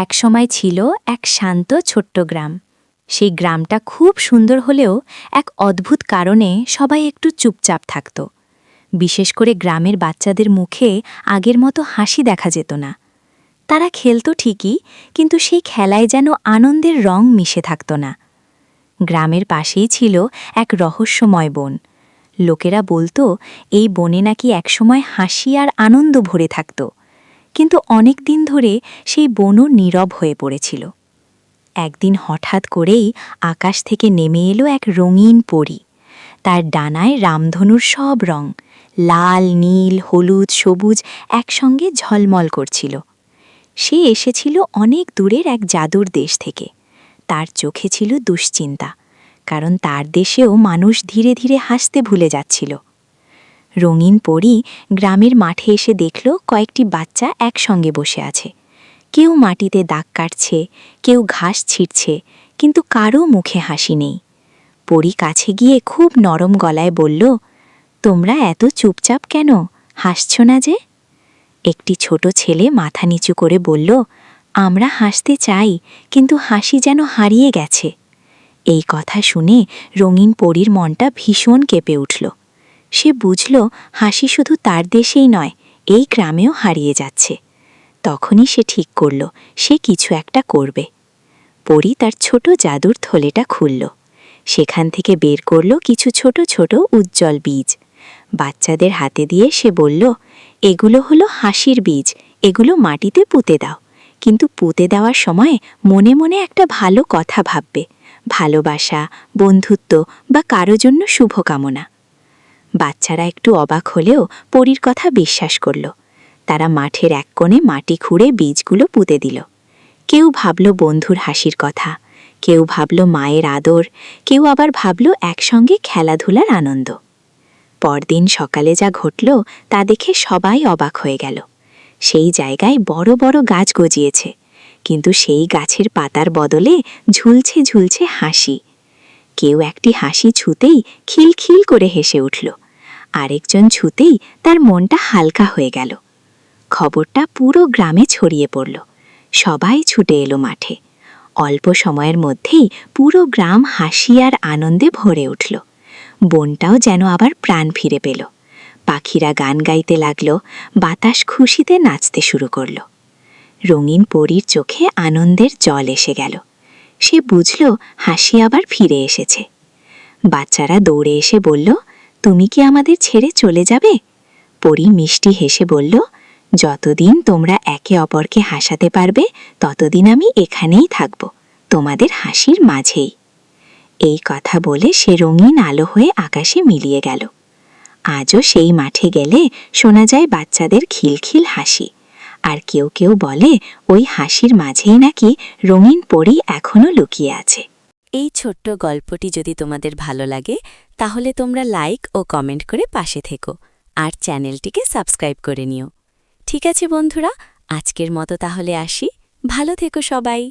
একসময় ছিল এক শান্ত ছোট্ট গ্রাম। সেই গ্রামটা খুব সুন্দর হলেও এক অদ্ভুত কারণে সবাই একটু চুপচাপ থাকত। বিশেষ করে গ্রামের বাচ্চাদের মুখে আগের মতো হাসি দেখা যেত না। তারা খেলত ঠিকই, কিন্তু সেই খেলায় যেন আনন্দের রং মিশে থাকত না। গ্রামের পাশেই ছিল এক রহস্যময় বন। লোকেরা বলতো এই বনে নাকি একসময় হাসি আর আনন্দ ভরে থাকত, কিন্তু অনেক দিন ধরে সেই বনও নীরব হয়ে পড়েছিল। একদিন হঠাৎ করেই আকাশ থেকে নেমে এলো এক রঙিন পরী। তার ডানায় রামধনুর সব রং, লাল, নীল, হলুদ, সবুজ একসঙ্গে ঝলমল করছিল। সে এসেছিল অনেক দূরের এক জাদুর দেশ থেকে। তার চোখে ছিল দুশ্চিন্তা, কারণ তার দেশেও মানুষ ধীরে ধীরে হাসতে ভুলে যাচ্ছিল। রঙিন পরী গ্রামের মাঠে এসে দেখল কয়েকটি বাচ্চা একসঙ্গে বসে আছে। কেউ মাটিতে দাগ কাটছে, কেউ ঘাস ছিঁড়ছে, কিন্তু কারও মুখে হাসি নেই। পরী কাছে গিয়ে খুব নরম গলায় বলল, তোমরা এত চুপচাপ কেন? হাসছ না যে? একটি ছোট ছেলে মাথা নিচু করে বলল, আমরা হাসতে চাই, কিন্তু হাসি যেন হারিয়ে গেছে। এই কথা শুনে রঙিন পরীর মনটা ভীষণ কেঁপে উঠল। সে বুঝল হাসি শুধু তার দেশেই নয়, এই গ্রামেও হারিয়ে যাচ্ছে। তখনই সে ঠিক করল সে কিছু একটা করবে। পরী তার ছোট জাদুর থলেটা খুলল। সেখান থেকে বের করল কিছু ছোট ছোট উজ্জ্বল বীজ। বাচ্চাদের হাতে দিয়ে সে বলল, এগুলো হলো হাসির বীজ, এগুলো মাটিতে পুঁতে দাও, কিন্তু পুঁতে দেওয়ার সময় মনে মনে একটা ভালো কথা ভাববে, ভালোবাসা, বন্ধুত্ব বা কারো জন্য শুভকামনা। বাচ্চারা একটু অবাক হলেও পরীর কথা বিশ্বাস করল। তারা মাঠের এক কোণে মাটি খুঁড়ে বীজগুলো পুঁতে দিল। কেউ ভাবল বন্ধুর হাসির কথা, কেউ ভাবল মায়ের আদর, কেউ আবার ভাবল একসঙ্গে খেলাধুলার আনন্দ। পরদিন সকালে যা ঘটল তা দেখে সবাই অবাক হয়ে গেল। সেই জায়গায় বড় বড় গাছ গজিয়েছে, কিন্তু সেই গাছের পাতার বদলে ঝুলছে ঝুলছে হাসি। কেউ একটি হাসি ছুঁতেই খিলখিল করে হেসে উঠল, আরেকজন ছুঁতেই তার মনটা হালকা হয়ে গেল। খবরটা পুরো গ্রামে ছড়িয়ে পড়ল। সবাই ছুটে এলো মাঠে। অল্প সময়ের মধ্যেই পুরো গ্রাম হাসি আর আনন্দে ভরে উঠল। বনটাও যেন আবার প্রাণ ফিরে পেল। পাখিরা গান গাইতে লাগলো, বাতাস খুশিতে নাচতে শুরু করল। রঙিন পরীর চোখে আনন্দের জল এসে গেল। সে বুঝল হাসি আবার ফিরে এসেছে। বাচ্চারা দৌড়ে এসে বলল, তুমি কি আমাদের ছেড়ে চলে যাবে? পরী মিষ্টি হেসে বলল, যতদিন তোমরা একে অপরকে হাসাতে পারবে ততদিন আমি এখানেই থাকব, তোমাদের হাসির মাঝেই। এই কথা বলে সে রঙিন আলো হয়ে আকাশে মিলিয়ে গেল। আজও সেই মাঠে গেলে শোনা যায় বাচ্চাদের খিলখিল হাসি, আর কেউ কেউ বলে ওই হাসির মাঝেই নাকি রঙিন পরী এখনও লুকিয়ে আছে। এই ছোট্ট গল্পটি যদি তোমাদের ভালো লাগে তাহলে তোমরা লাইক ও কমেন্ট করে পাশে থেকো, আর চ্যানেলটিকে সাবস্ক্রাইব করে নিও। ঠিক আছে বন্ধুরা, আজকের মতো তাহলে আসি। ভালো থেকো সবাই।